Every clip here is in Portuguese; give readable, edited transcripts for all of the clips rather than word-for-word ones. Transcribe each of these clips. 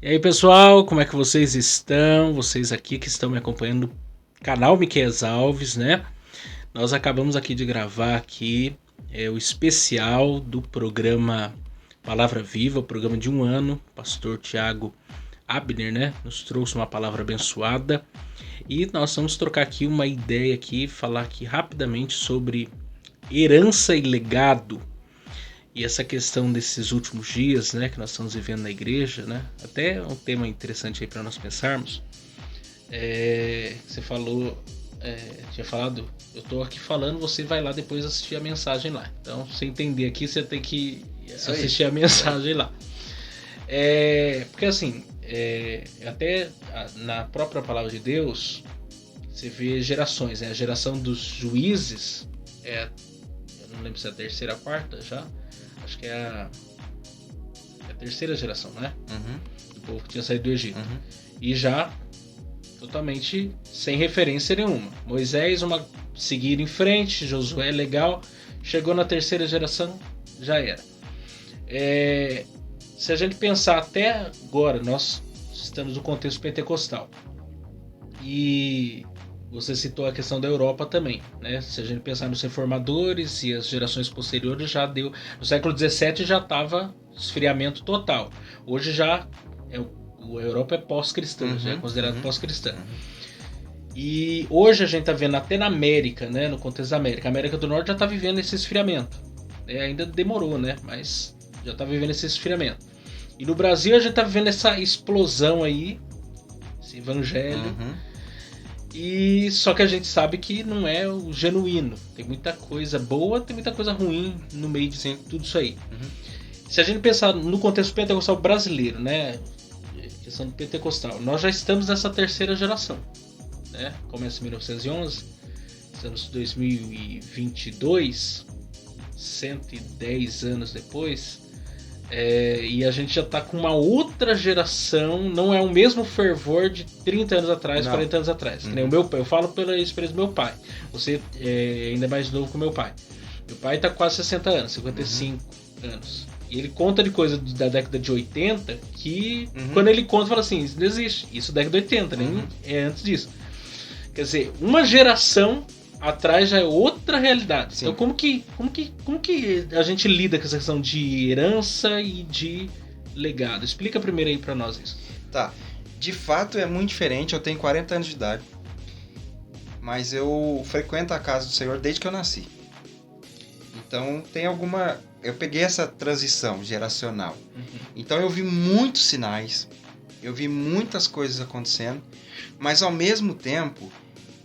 E aí, pessoal, como é que vocês estão? Vocês aqui que estão me acompanhando no canal Miqueias Alves, né? Nós acabamos aqui de gravar aqui o especial do programa Palavra Viva, o programa de um ano. O pastor Tiago Abner, né? Nos trouxe uma palavra abençoada. E nós vamos trocar aqui uma ideia aqui, falar aqui rapidamente sobre herança e legado. E essa questão desses últimos dias, né, que nós estamos vivendo na igreja, né, até um tema interessante aí para nós pensarmos. Você falou, tinha falado, eu tô aqui falando, você vai lá depois assistir a mensagem lá. Então, você entender aqui, você tem que assistir a mensagem lá. Porque assim, até na própria palavra de Deus, você vê gerações, né? A geração dos juízes, eu não lembro se é a terceira ou a quarta já. Acho que é a terceira geração, né? Do povo que tinha saído do Egito. E já totalmente sem referência nenhuma. Moisés, seguir em frente, Josué, legal. Chegou na terceira geração, já era. Se a gente pensar até agora, nós estamos no contexto pentecostal. E você citou a questão da Europa também, né? Se a gente pensar nos reformadores e as gerações posteriores, já deu. No século XVII já estava esfriamento total. Hoje já a Europa é pós-cristã, já é considerada pós-cristã. E hoje a gente está vendo até na América, né? No contexto da América, a América do Norte já está vivendo esse esfriamento. Ainda demorou, né? Mas já está vivendo esse esfriamento. E no Brasil a gente está vivendo essa explosão aí, esse evangelho. E só que a gente sabe que não é o genuíno. Tem muita coisa boa, tem muita coisa ruim no meio de tudo isso aí. Se a gente pensar no contexto pentecostal brasileiro, né? Questão do pentecostal, nós já estamos nessa terceira geração, né? Começa em 1911, estamos em 2022, 110 anos depois. E a gente já está com uma outra geração, não é o mesmo fervor de 30 anos atrás, não. 40 anos atrás. O meu pai, eu falo pela experiência do meu pai. Você é ainda mais novo que o meu pai. Meu pai está quase 60 anos, 55 anos. E ele conta de coisa da década de 80 que quando ele conta, fala assim, isso não existe. Isso é década de 80, nem é antes disso. Quer dizer, uma geração atrás já é outra realidade. Sim. Então como que a gente lida com essa questão de herança e de legado? Explica primeiro aí pra nós isso. Tá, de fato é muito diferente. Eu tenho 40 anos de idade, mas eu frequento a casa do Senhor desde que eu nasci. Então tem eu peguei essa transição geracional. Então eu vi muitos sinais, eu vi muitas coisas acontecendo, mas ao mesmo tempo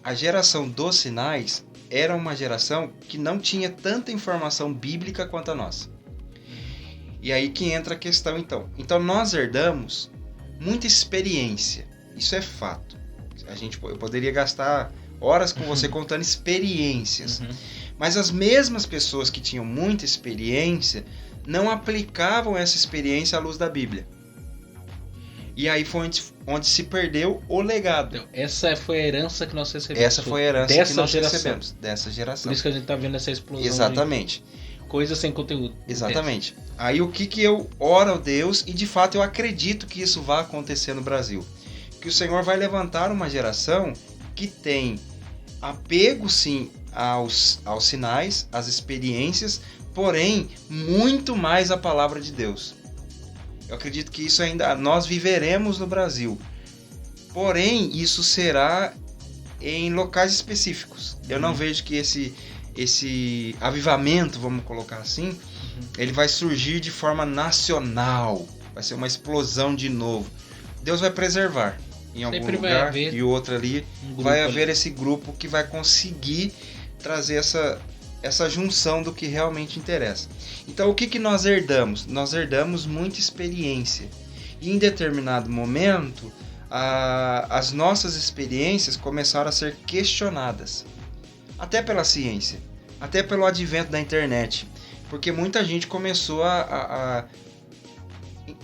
a geração dos sinais era uma geração que não tinha tanta informação bíblica quanto a nossa. E aí que entra a questão, então. Então nós herdamos muita experiência. Isso é fato. Eu poderia gastar horas com você contando experiências. Mas as mesmas pessoas que tinham muita experiência não aplicavam essa experiência à luz da Bíblia. E aí foi onde se perdeu o legado. Então, essa foi a herança que nós recebemos. Essa foi a herança que nós recebemos dessa geração. Por isso que a gente está vendo essa explosão. Exatamente. Coisa sem conteúdo. Exatamente. Aí o que eu oro a Deus, e de fato eu acredito que isso vai acontecer no Brasil. Que o Senhor vai levantar uma geração que tem apego sim aos sinais, às experiências, porém muito mais a palavra de Deus. Eu acredito que isso ainda nós viveremos no Brasil. Porém, isso será em locais específicos. Eu não vejo que esse avivamento, vamos colocar assim, ele vai surgir de forma nacional. Vai ser uma explosão de novo. Deus vai preservar. Em algum Sempre lugar e outro ali, vai haver esse grupo que vai conseguir trazer essa junção do que realmente interessa. Então, o que nós herdamos? Nós herdamos muita experiência. E em determinado momento, as nossas experiências começaram a ser questionadas. Até pela ciência, até pelo advento da internet. Porque muita gente começou a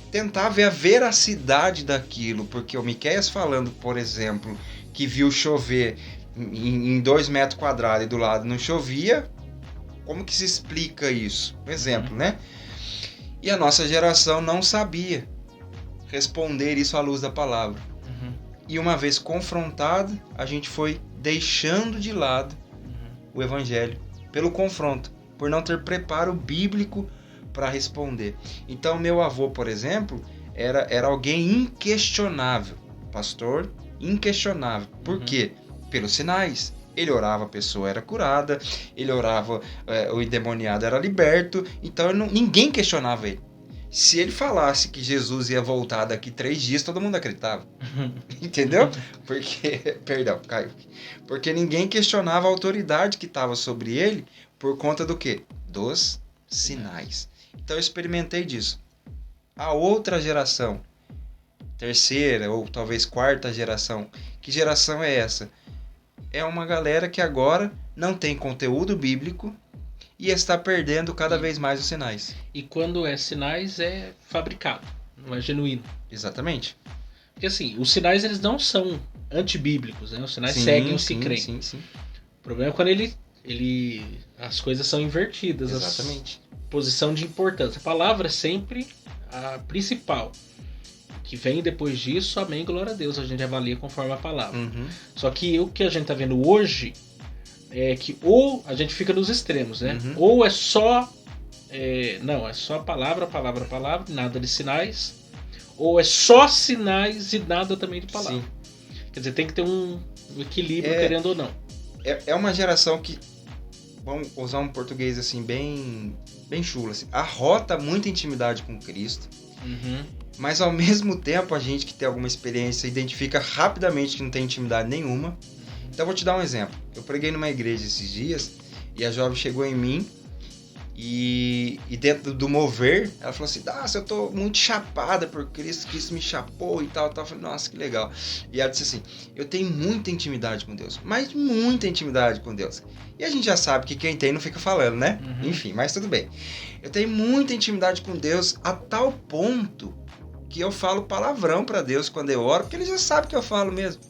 tentar ver a veracidade daquilo. Porque o Miqueias falando, por exemplo, que viu chover em 2 metros quadrados e do lado não chovia, como que se explica isso? Um exemplo, né? E a nossa geração não sabia. responder isso à luz da palavra. E uma vez confrontado, a gente foi deixando de lado o evangelho pelo confronto, por não ter preparo bíblico para responder. Então, meu avô, por exemplo, era alguém inquestionável, pastor inquestionável. Por quê? Pelos sinais. Ele orava, a pessoa era curada, ele orava, o endemoniado era liberto, então ninguém questionava ele. Se ele falasse que Jesus ia voltar daqui 3 dias, todo mundo acreditava. Entendeu? Perdão, Caio. Porque ninguém questionava a autoridade que estava sobre ele por conta do quê? Dos sinais. Então eu experimentei disso. A outra geração, terceira ou talvez quarta geração, que geração é essa? É uma galera que agora não tem conteúdo bíblico e está perdendo cada vez mais os sinais. E quando é sinais, é fabricado, não é genuíno. Exatamente. Porque assim, os sinais eles não são antibíblicos, né? Os sinais seguem os que creem. Sim. O problema é quando as coisas são invertidas. Exatamente. A posição de importância. A palavra é sempre a principal. O que vem depois disso, amém, glória a Deus. A gente avalia conforme a palavra. Só que o que a gente está vendo hoje é que ou a gente fica nos extremos, né? Ou é só é só palavra, nada de sinais, ou é só sinais e nada também de palavra. Sim. Quer dizer, tem que ter um equilíbrio, querendo ou não. É uma geração que, vamos usar um português assim bem chulo, assim, arrota muita intimidade com Cristo, mas ao mesmo tempo a gente que tem alguma experiência identifica rapidamente que não tem intimidade nenhuma. Então eu vou te dar um exemplo. Eu preguei numa igreja esses dias e a jovem chegou em mim e dentro do mover, ela falou assim, eu tô muito chapada por Cristo me chapou e tal. Eu falei, nossa, que legal. E ela disse assim, eu tenho muita intimidade com Deus, mas muita intimidade com Deus. E a gente já sabe que quem tem não fica falando, né? Enfim, mas tudo bem. Eu tenho muita intimidade com Deus a tal ponto que eu falo palavrão pra Deus quando eu oro, porque ele já sabe que eu falo mesmo.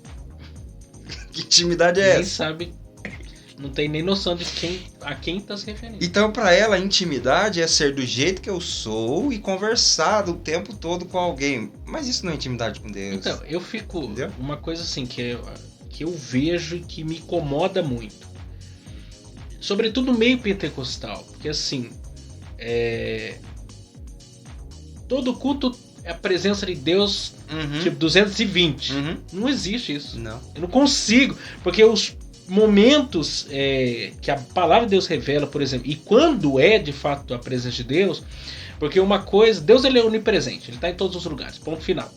Que intimidade é essa? Nem sabe, não tem nem noção de a quem está se referindo. Então, para ela, a intimidade é ser do jeito que eu sou e conversar o tempo todo com alguém. Mas isso não é intimidade com Deus. Então, eu fico... Entendeu? Uma coisa assim que eu vejo e que me incomoda muito. Sobretudo no meio pentecostal. Porque assim, todo culto é a presença de Deus, tipo 220. Não existe isso. Não. Eu não consigo. Porque os momentos que a palavra de Deus revela, por exemplo, e quando é de fato a presença de Deus, porque uma coisa, Deus ele é onipresente, ele está em todos os lugares, ponto final.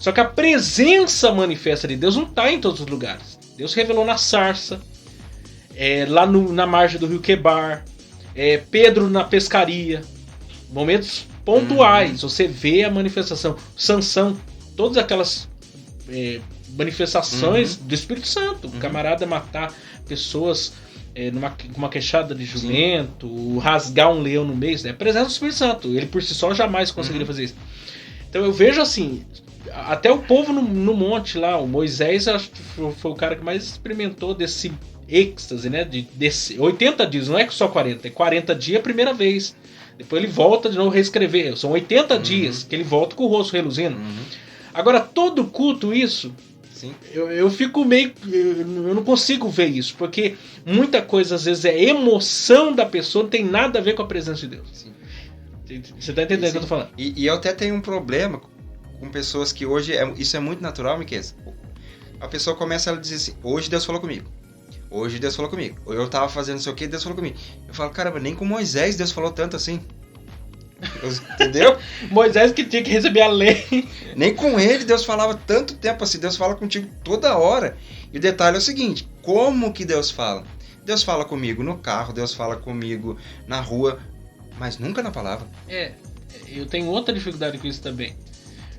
Só que a presença manifesta de Deus não está em todos os lugares. Deus revelou na sarça, lá na margem do rio Quebar, Pedro na pescaria, momentos pontuais, você vê a manifestação. Sansão, todas aquelas manifestações do Espírito Santo. O camarada matar pessoas com uma queixada de jumento, rasgar um leão no meio, é presença do Espírito Santo. Ele por si só jamais conseguiria fazer isso. Então eu vejo assim, até o povo no monte lá, o Moisés acho que foi o cara que mais experimentou desse êxtase, né? Desse 80 dias, não é só 40, é 40 dias a primeira vez. Depois ele volta de novo a reescrever. São 80 dias que ele volta com o rosto reluzindo. Agora, todo culto isso, eu fico meio... Eu não consigo ver isso. Porque muita coisa, às vezes, é emoção da pessoa, não tem nada a ver com a presença de Deus. Sim. Você tá entendendo o que eu tô falando? E eu até tenho um problema com pessoas que hoje... isso é muito natural, Miqueza. A pessoa começa a dizer assim, hoje Deus falou comigo. Hoje Deus falou comigo. Ou eu tava fazendo não sei o que, Deus falou comigo. Eu falo, caramba, nem com Moisés Deus falou tanto assim. Entendeu? Moisés que tinha que receber a lei. Nem com ele Deus falava tanto tempo assim. Deus fala contigo toda hora. E o detalhe é o seguinte, como que Deus fala? Deus fala comigo no carro, Deus fala comigo na rua, mas nunca na palavra. Eu tenho outra dificuldade com isso também.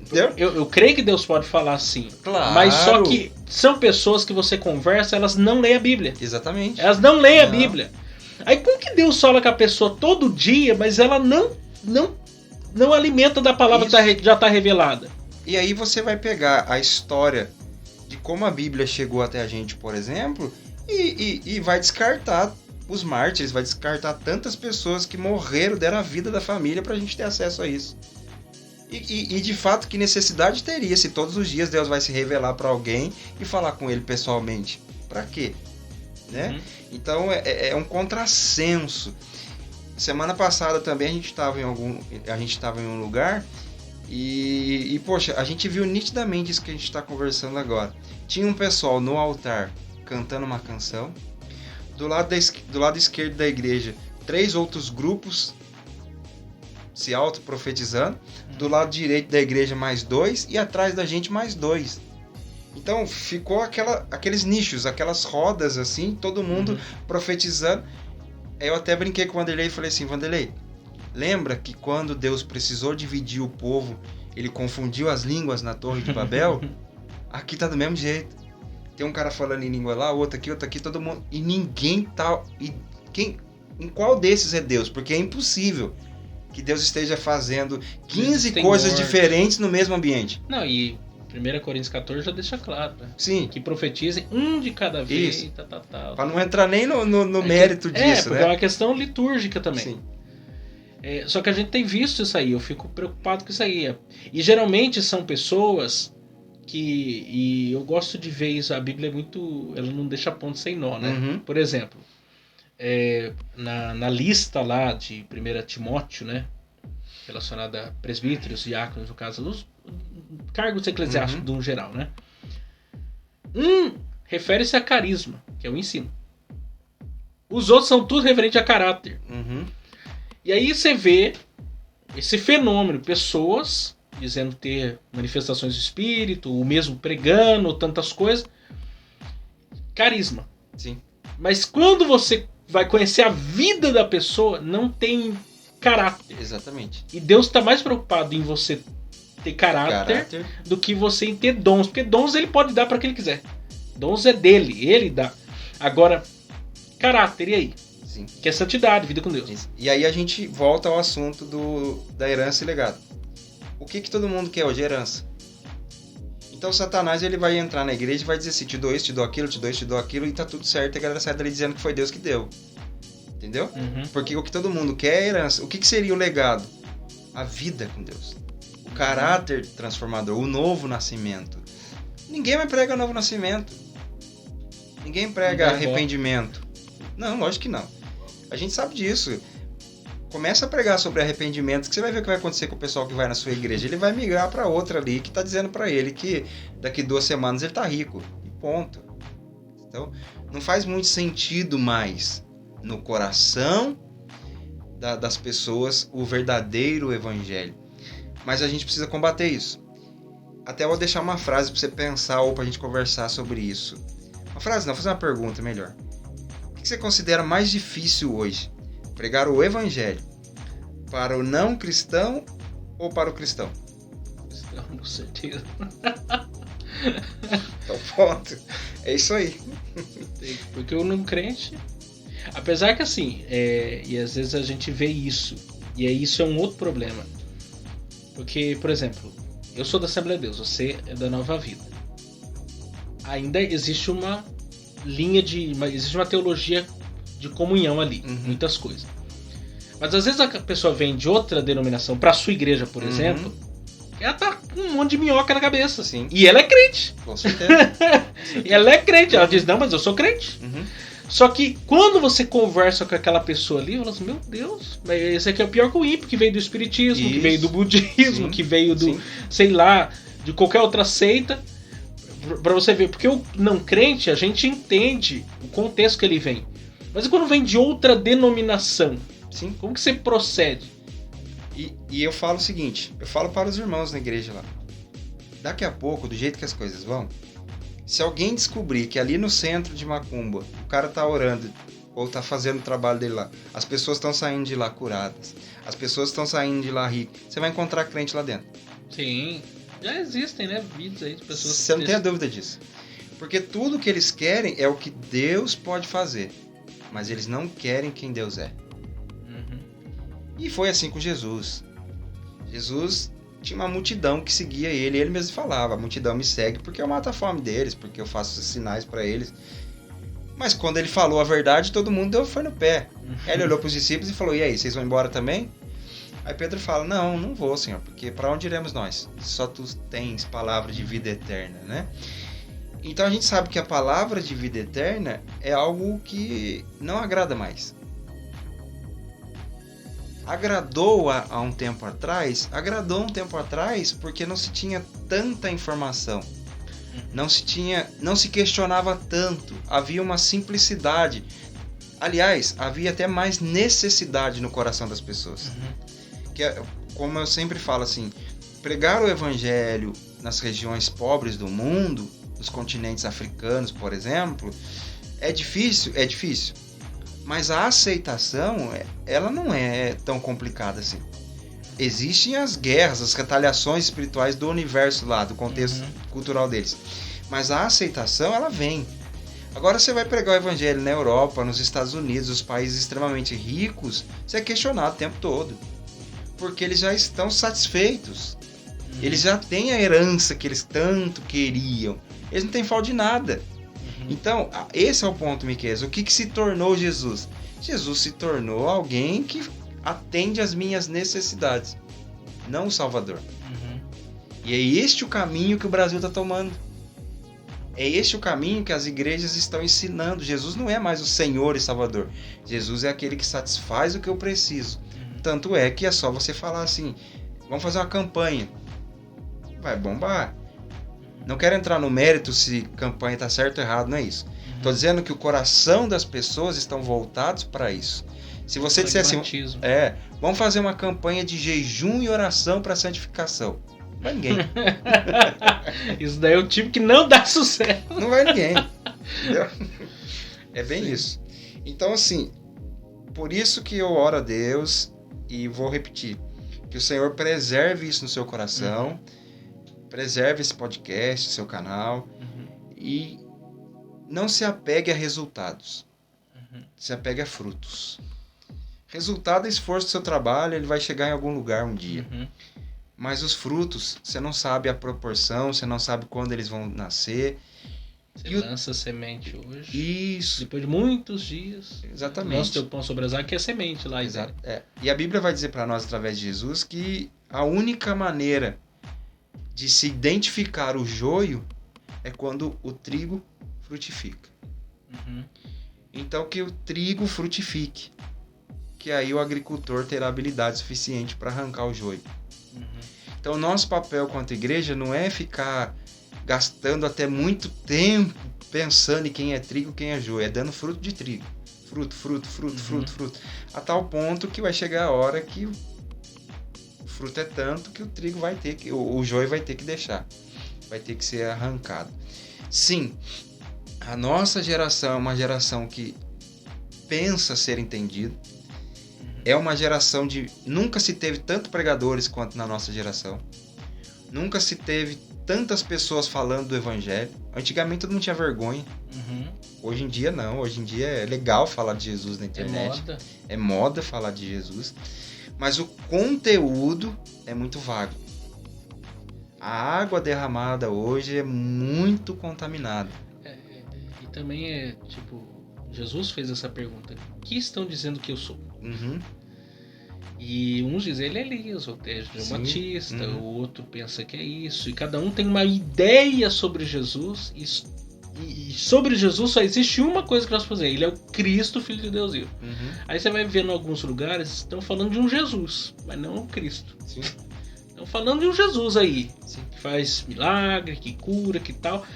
Entendeu? Eu creio que Deus pode falar sim. Claro. Mas só que são pessoas que você conversa, elas não leem a Bíblia. Exatamente. Elas não leem a Bíblia. Aí como que Deus fala com a pessoa todo dia, mas ela não alimenta da palavra que já está revelada? E aí você vai pegar a história de como a Bíblia chegou até a gente, por exemplo, e vai descartar os mártires, vai descartar tantas pessoas que morreram, deram a vida da família pra gente ter acesso a isso. E de fato, que necessidade teria se todos os dias Deus vai se revelar para alguém e falar com ele pessoalmente? Para quê? Né? Então é um contrassenso. Semana passada também a gente estava em um lugar e poxa, a gente viu nitidamente isso que a gente está conversando agora. Tinha um pessoal no altar cantando uma canção. Do lado esquerdo da igreja, 3 outros grupos se autoprofetizando. Do lado direito da igreja, mais 2. E atrás da gente, mais 2. Então, ficou aqueles nichos, aquelas rodas, assim, todo mundo profetizando. Aí eu até brinquei com o Vanderlei e falei assim, Vanderlei, lembra que quando Deus precisou dividir o povo, ele confundiu as línguas na Torre de Babel? Aqui tá do mesmo jeito. Tem um cara falando em língua lá, outro aqui, todo mundo... E ninguém tá... Em qual desses é Deus? Porque é impossível que Deus esteja fazendo 15 coisas diferentes no mesmo ambiente. Não, e 1 Coríntios 14 já deixa claro, né? Sim. Que profetizem um de cada vez. Isso. Para não entrar nem no mérito disso, porque né? É uma questão litúrgica também. Sim. Só que a gente tem visto isso aí, eu fico preocupado com isso aí. E geralmente são pessoas e eu gosto de ver isso, a Bíblia é muito... Ela não deixa ponto sem nó, né? Uhum. Por exemplo, na lista lá de 1 Timóteo, né? Relacionada a presbíteros, diáconos, no caso, os cargos eclesiásticos de um geral, né? Refere-se a carisma, que é o ensino. Os outros são tudo referente a caráter. Uhum. E aí você vê esse fenômeno, pessoas dizendo ter manifestações do espírito, o mesmo pregando, tantas coisas. Carisma. Sim. Mas quando você vai conhecer a vida da pessoa, não tem caráter. Exatamente. E Deus está mais preocupado em você ter caráter do que você em ter dons. Porque dons ele pode dar para quem ele quiser. Dons é dele, ele dá. Agora, caráter, e aí? Sim. Que é santidade, vida com Deus. Isso. E aí a gente volta ao assunto da herança e legado. O que todo mundo quer hoje? Herança. Então Satanás ele vai entrar na igreja e vai dizer assim, te dou isso, te dou aquilo, te dou isso, te dou aquilo, e tá tudo certo, e a galera sai dali dizendo que foi Deus que deu. Entendeu? Uhum. Porque o que todo mundo quer é herança. O que seria o legado? A vida com Deus. O caráter transformador, o novo nascimento. Ninguém mais prega novo nascimento. Ninguém prega arrependimento. Não, lógico que não. A gente sabe disso. Começa a pregar sobre arrependimento, que você vai ver o que vai acontecer com o pessoal que vai na sua igreja. Ele vai migrar para outra ali, que está dizendo para ele que daqui 2 semanas ele está rico. E ponto. Então, não faz muito sentido mais no coração das pessoas o verdadeiro evangelho. Mas a gente precisa combater isso. Até eu vou deixar uma frase para você pensar ou para a gente conversar sobre isso. Uma frase não, vou fazer uma pergunta melhor. O que você considera mais difícil hoje? Pregar o evangelho para o não cristão ou para o cristão? Cristão, com certeza. Então, ponto. É isso aí. Porque o não crente... Apesar que assim, e às vezes a gente vê isso, e aí isso é um outro problema. Porque, por exemplo, eu sou da Assembleia de Deus, você é da Nova Vida. Ainda existe uma linha existe uma teologia de comunhão ali, muitas coisas. Mas às vezes a pessoa vem de outra denominação para sua igreja, por exemplo, ela tá com um monte de minhoca na cabeça. Sim. E ela é crente. Com certeza. E ela é crente, ela diz, não, mas eu sou crente. Só que quando você conversa com aquela pessoa ali, ela fala assim, meu Deus, mas esse aqui é o pior que o ímpio, que veio do espiritismo, isso. Que veio do budismo, Sim. Que veio do, Sim. sei lá, de qualquer outra seita. Pra você ver, porque o não crente, a gente entende o contexto que ele vem. Mas e quando vem de outra denominação? Sim. Como que você procede? E eu falo o seguinte, eu falo para os irmãos na igreja lá. Daqui a pouco, do jeito que as coisas vão, se alguém descobrir que ali no centro de Macumba, o cara tá orando, ou tá fazendo o trabalho dele lá, as pessoas estão saindo de lá curadas, as pessoas estão saindo de lá ricas, você vai encontrar crente lá dentro. Sim, já existem, né, vídeos aí de pessoas... Você não tem a dúvida disso. Porque tudo que eles querem é o que Deus pode fazer, mas eles não querem quem Deus é. E foi assim com Jesus. Jesus tinha uma multidão que seguia ele, e ele mesmo falava, a multidão me segue porque eu mato a fome deles, porque eu faço sinais para eles. Mas quando ele falou a verdade, todo mundo foi no pé. Aí ele olhou para os discípulos e falou, e aí, vocês vão embora também? Aí Pedro fala, não vou, Senhor, porque para onde iremos nós? Só tu tens palavra de vida eterna, né? Então a gente sabe que a palavra de vida eterna é algo que não agrada mais. Agradou há um tempo atrás? Agradou um tempo atrás porque não se tinha tanta informação. Não se questionava tanto. Havia uma simplicidade. Aliás, havia até mais necessidade no coração das pessoas. Que é, como eu sempre falo assim, pregar o evangelho nas regiões pobres do mundo, nos continentes africanos, por exemplo, é difícil, mas a aceitação, ela não é tão complicada assim. Existem as guerras, as retaliações espirituais do universo lá, do contexto cultural deles, mas a aceitação, ela vem. Agora você vai pregar o evangelho na Europa, nos Estados Unidos, os países extremamente ricos, você é questionado o tempo todo, porque eles já estão satisfeitos. Eles já têm a herança que eles tanto queriam. Eles não têm falta de nada. Então, esse é o ponto, Miqueias. O que se tornou Jesus? Jesus se tornou alguém que atende às minhas necessidades, não o Salvador. E é este o caminho que o Brasil está tomando. É este o caminho que as igrejas estão ensinando. Jesus não é mais o Senhor e Salvador. Jesus é aquele que satisfaz o que eu preciso. Tanto é que é só você falar assim, vamos fazer uma campanha. Vai bombar. Não quero entrar no mérito se campanha está certo ou errado, não é isso. Estou dizendo que o coração das pessoas estão voltados para isso. Se você disser assim, vamos fazer uma campanha de jejum e oração para santificação. Não vai ninguém. Isso daí é o tipo que não dá sucesso. Não vai ninguém. Entendeu? É bem isso. Então, assim, por isso que eu oro a Deus e vou repetir, que o Senhor preserve isso no seu coração, preserve esse podcast, seu canal, e não se apegue a resultados, se apegue a frutos. Resultado é esforço do seu trabalho, ele vai chegar em algum lugar um dia. Mas os frutos, você não sabe a proporção, você não sabe quando eles vão nascer. Você lança semente hoje. Isso. Depois de muitos dias. Exatamente. Nosso teu pão sobre as águas, que é semente lá. Exato. E a Bíblia vai dizer para nós, através de Jesus, que a única maneira de se identificar o joio é quando o trigo frutifica. Então que o trigo frutifique, que aí o agricultor terá habilidade suficiente para arrancar o joio. Então o nosso papel quanto igreja não é ficar gastando até muito tempo pensando em quem é trigo e quem é joio, é dando fruto de trigo, fruto, a tal ponto que vai chegar a hora que o fruto é tanto que o trigo vai ter que, o joio vai ter que deixar, vai ter que ser arrancado. Sim, a nossa geração é uma geração que pensa ser entendido, é uma geração de... Nunca se teve tanto pregadores quanto na nossa geração, nunca se teve tantas pessoas falando do evangelho. Antigamente todo mundo tinha vergonha. Hoje em dia não, hoje em dia é legal falar de Jesus na internet, é moda falar de Jesus, mas o conteúdo é muito vago. A água derramada hoje é muito contaminada. E também é tipo, Jesus fez essa pergunta: o que estão dizendo que eu sou? E uns dizem ele é Elias, outro é João Batista, o outro pensa que é isso, e cada um tem uma ideia sobre Jesus, e sobre Jesus só existe uma coisa que nós podemos dizer: ele é o Cristo, Filho de Deus vivo. Aí você vai ver em alguns lugares, estão falando de um Jesus, mas não o Cristo. Estão falando de um Jesus aí, que faz milagre, que cura, que tal,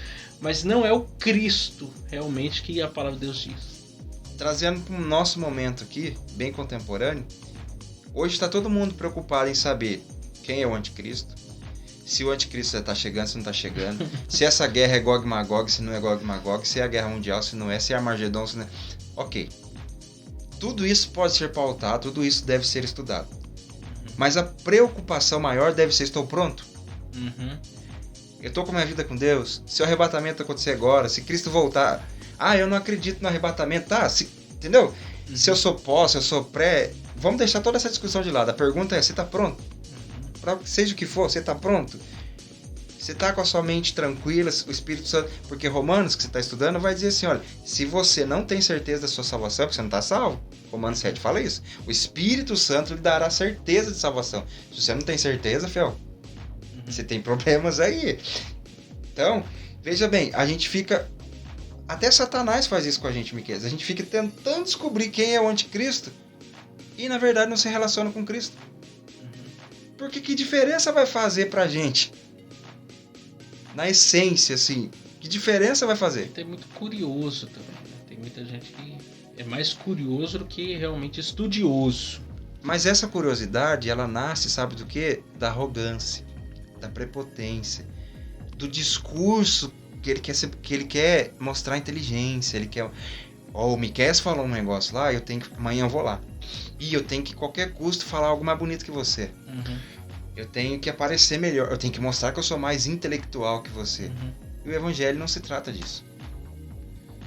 mas não é o Cristo realmente que a palavra de Deus diz. Trazendo para o nosso momento aqui, bem contemporâneo, hoje está todo mundo preocupado em saber quem é o anticristo, se o anticristo já está chegando, se não está chegando, se essa guerra é Gog e Magog, se não é Gog e Magog, se é a guerra mundial, se não é, se é Armagedon, se não é... Ok. Tudo isso pode ser pautado, tudo isso deve ser estudado. Mas a preocupação maior deve ser: estou pronto? Eu estou com a minha vida com Deus? Se o arrebatamento acontecer agora, se Cristo voltar... eu não acredito no arrebatamento, entendeu? Se eu sou pós, se eu sou pré... Vamos deixar toda essa discussão de lado. A pergunta é: você está pronto? Para seja o que for, você está pronto? Você tá com a sua mente tranquila, o Espírito Santo... Porque Romanos, que você está estudando, vai dizer assim, olha, se você não tem certeza da sua salvação, porque você não está salvo, Romanos 7 fala isso, o Espírito Santo lhe dará certeza de salvação. Se você não tem certeza, fiel, você tem problemas aí. Então, veja bem, a gente fica... Até Satanás faz isso com a gente, Miquel. A gente fica tentando descobrir quem é o anticristo e, na verdade, não se relaciona com Cristo. Porque que diferença vai fazer pra gente? Na essência, assim, que diferença vai fazer? Tem muito curioso também, né? Tem muita gente que é mais curioso do que realmente estudioso. Mas essa curiosidade, ela nasce, sabe do quê? Da arrogância, da prepotência, do discurso que ele quer mostrar inteligência, ele quer... Ó, o Miqueias falou um negócio lá, amanhã eu vou lá. E eu tenho que, a qualquer custo, falar algo mais bonito que você. Eu tenho que aparecer melhor, eu tenho que mostrar que eu sou mais intelectual que você. E o evangelho não se trata disso.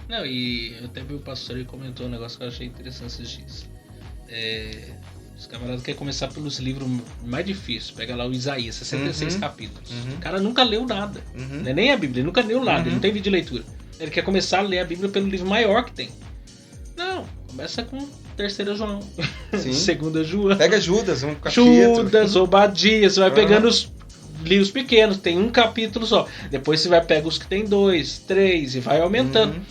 Não, e eu até vi o pastor e comentou um negócio que eu achei interessante esses dias. Os camaradas querem começar pelos livros mais difíceis. Pega lá o Isaías, 66 capítulos. O cara nunca leu nada. Não é nem a Bíblia, ele nunca leu nada, ele não tem vídeo de leitura. Ele quer começar a ler a Bíblia pelo livro maior que tem. Não, começa com 3 João, 2 João. Pega Judas, um capítulo. Judas, Obadias, você vai pegando os livros pequenos, tem um capítulo só. Depois você vai pegar os que tem 2, 3 e vai aumentando.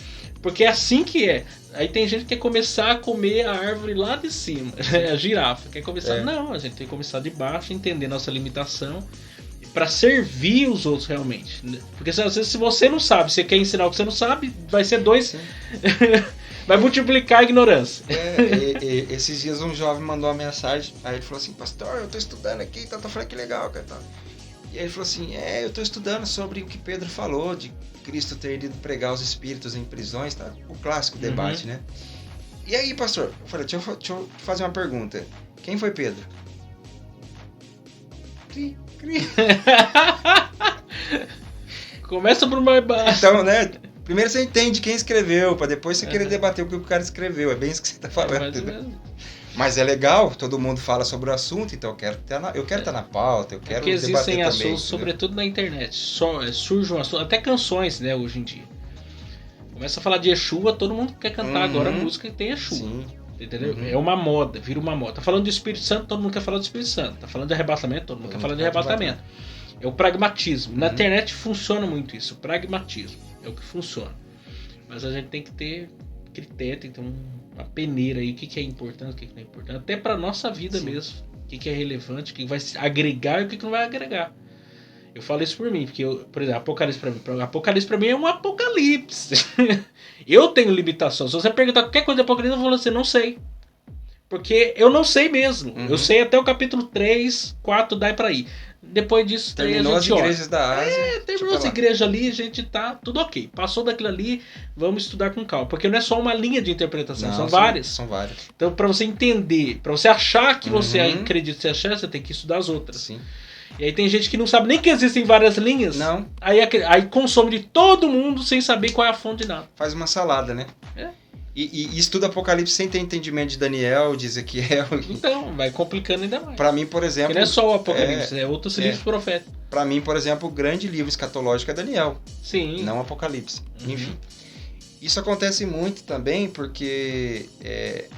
Porque é assim que é. Aí tem gente que quer começar a comer a árvore lá de cima, a girafa. Quer começar... Não, a gente tem que começar de baixo, entender nossa limitação para servir os outros realmente. Porque às vezes se você não sabe, você quer ensinar o que você não sabe, vai ser 2... vai multiplicar a ignorância. Esses dias um jovem mandou uma mensagem, aí ele falou assim, pastor, eu tô estudando aqui, tá, tô falando que legal, cara. Tá. E aí ele falou assim, eu tô estudando sobre o que Pedro falou, de Cristo ter ido pregar os espíritos em prisões, tá? O clássico debate, né? E aí, pastor, eu falei, deixa eu fazer uma pergunta. Quem foi Pedro? Começa por mais baixo. Então, né? Primeiro você entende quem escreveu, pra depois você querer debater o que o cara escreveu. É bem isso que você tá falando. Mas é legal, todo mundo fala sobre o assunto, então eu quero estar na pauta, eu quero debater também. Porque existem assuntos, entendeu? sobretudo na internet. Surge um assunto, até canções, né, hoje em dia. Começa a falar de Yeshua, todo mundo quer cantar agora a música que tem Yeshua. Sim. Entendeu? É uma moda, vira uma moda. Tá falando do Espírito Santo, todo mundo quer falar do Espírito Santo. Tá falando de arrebatamento, todo mundo quer falar de arrebatamento. É o pragmatismo. Na internet funciona muito isso, o pragmatismo. É o que funciona. Mas a gente tem que ter critério, tem que ter uma peneira aí, o que é importante, o que não é importante. Até pra nossa vida mesmo. O que é relevante, o que vai agregar e o que não vai agregar. Eu falo isso por mim, porque, por exemplo, Apocalipse pra mim é um apocalipse. Eu tenho limitação. Se você perguntar qualquer coisa de Apocalipse, eu vou falar assim, não sei. Porque eu não sei mesmo. Eu sei até o capítulo 3, 4, dá pra ir. Depois disso, terminou as igrejas da Ásia. Terminou as igrejas ali, a gente tá tudo ok. Passou daquilo ali, vamos estudar com calma. Porque não é só uma linha de interpretação, são várias. São várias. Então, pra você entender, pra você achar que você acredita que você achar, você tem que estudar as outras. Sim. E aí tem gente que não sabe nem que existem várias linhas. Não. Aí consome de todo mundo sem saber qual é a fonte de nada. Faz uma salada, né? E estuda Apocalipse sem ter entendimento de Daniel, de Ezequiel. Então, vai complicando ainda mais. Pra mim, por exemplo... Porque não é só o Apocalipse, é outros livros proféticos. Pra mim, por exemplo, o grande livro escatológico é Daniel. Sim. Não Apocalipse. Enfim. Isso acontece muito também porque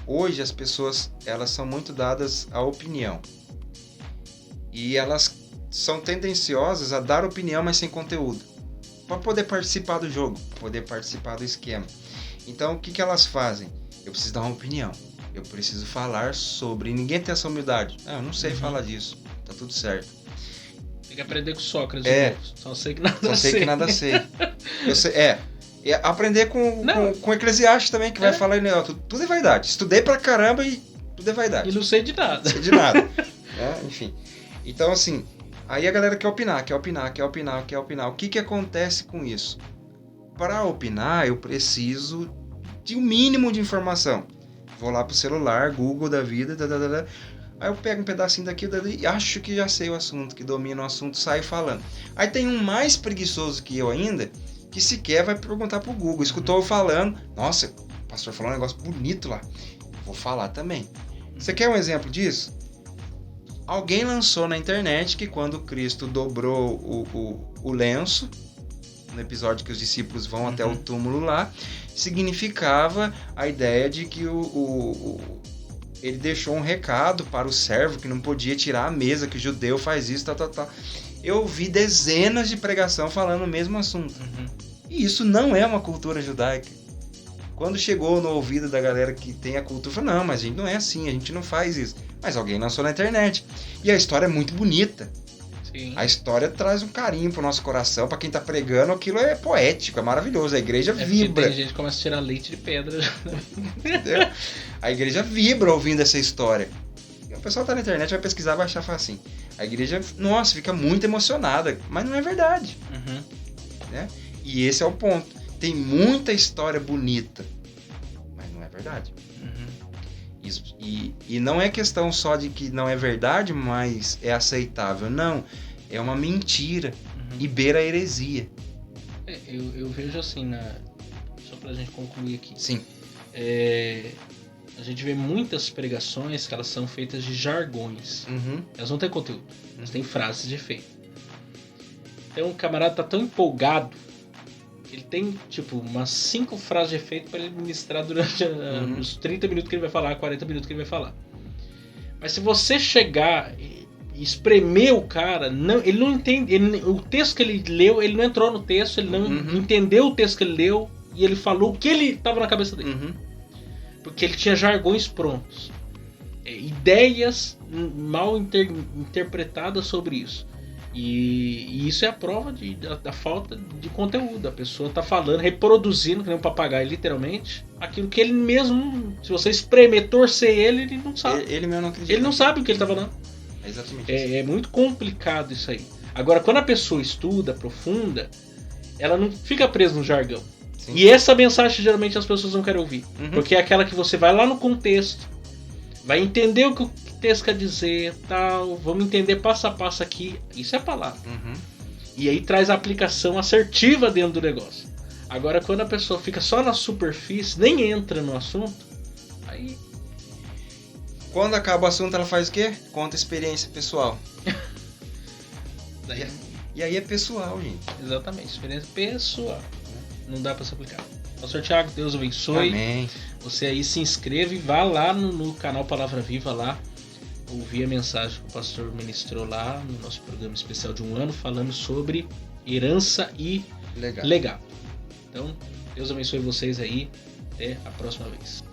hoje as pessoas elas são muito dadas à opinião. E elas são tendenciosas a dar opinião, mas sem conteúdo. Para poder participar do jogo, para poder participar do esquema. Então, o que elas fazem? Eu preciso dar uma opinião. Eu preciso falar sobre... Ninguém tem essa humildade. Eu não sei falar disso. Tá tudo certo. Tem que aprender com Sócrates. Só sei que nada sei. Só sei que nada sei. Eu sei. Aprender com Eclesiastes também, que vai falar... Tudo é vaidade. Estudei pra caramba e tudo é vaidade. E não sei de nada. Não sei de nada. Enfim. Então, assim... Aí a galera quer opinar. O que acontece com isso? Para opinar, eu preciso de um mínimo de informação. Vou lá pro celular, Google da vida, aí eu pego um pedacinho daqui e acho que já sei o assunto, que domino o assunto, saio falando. Aí tem um mais preguiçoso que eu ainda, que sequer vai perguntar pro Google. Escutou eu falando, nossa, o pastor falou um negócio bonito lá, vou falar também. Você quer um exemplo disso? Alguém lançou na internet que quando Cristo dobrou o o lenço, no episódio que os discípulos vão até o túmulo lá, significava a ideia de que ele deixou um recado para o servo que não podia tirar a mesa, que o judeu faz isso, tal. Eu vi dezenas de pregação falando o mesmo assunto. E isso não é uma cultura judaica. Quando chegou no ouvido da galera que tem a cultura, falou, não, mas a gente não é assim, a gente não faz isso. Mas alguém lançou na internet. E a história é muito bonita. Sim. A história traz um carinho pro nosso coração, para quem tá pregando, aquilo é poético, é maravilhoso, a igreja vibra. Tem gente que começa a tirar leite de pedra. Entendeu? A igreja vibra ouvindo essa história. E o pessoal tá na internet, vai pesquisar, vai achar facinho. A igreja, nossa, fica muito emocionada, mas não é verdade. Né? E esse é o ponto. Tem muita história bonita, mas não é verdade. Isso, e não é questão só de que não é verdade, mas é aceitável. Não, é uma mentira e beira a heresia. Eu vejo assim, só pra gente concluir aqui. Sim. A gente vê muitas pregações que elas são feitas de jargões. Elas não têm conteúdo, elas têm frases de efeito. Então o camarada tá tão empolgado, ele tem tipo umas 5 frases de efeito para ele ministrar durante os 30 minutos que ele vai falar, 40 minutos que ele vai falar. Mas se você chegar e espremer o cara, ele não entende, o texto que ele leu, ele não entrou no texto, ele não entendeu o texto que ele leu e ele falou o que ele estava na cabeça dele. Porque ele tinha jargões prontos, ideias mal interpretadas sobre isso. E isso é a prova da falta de conteúdo. A pessoa está falando, reproduzindo, que nem um papagaio, literalmente, aquilo que ele mesmo, se você espremer, torcer ele não sabe. Ele mesmo não acredita. Ele não sabe o que ele está falando. É exatamente isso. É muito complicado isso aí. Agora, quando a pessoa estuda, aprofunda, ela não fica presa no jargão. Sim. E essa mensagem, geralmente, as pessoas não querem ouvir. Porque é aquela que você vai lá no contexto, vai entender o que o texto quer dizer, tal, vamos entender passo a passo aqui. Isso é a palavra. E aí traz a aplicação assertiva dentro do negócio. Agora, quando a pessoa fica só na superfície, nem entra no assunto, aí... Quando acaba o assunto, ela faz o quê? Conta experiência pessoal. E aí é pessoal, gente. Exatamente, experiência pessoal. Não dá pra se aplicar. Pastor Thiago, Deus abençoe. Amém. Você aí se inscreve e vá lá no canal Palavra Viva lá, ouvir a mensagem que o pastor ministrou lá no nosso programa especial de 1 ano, falando sobre herança e legado. Então, Deus abençoe vocês aí. Até a próxima vez.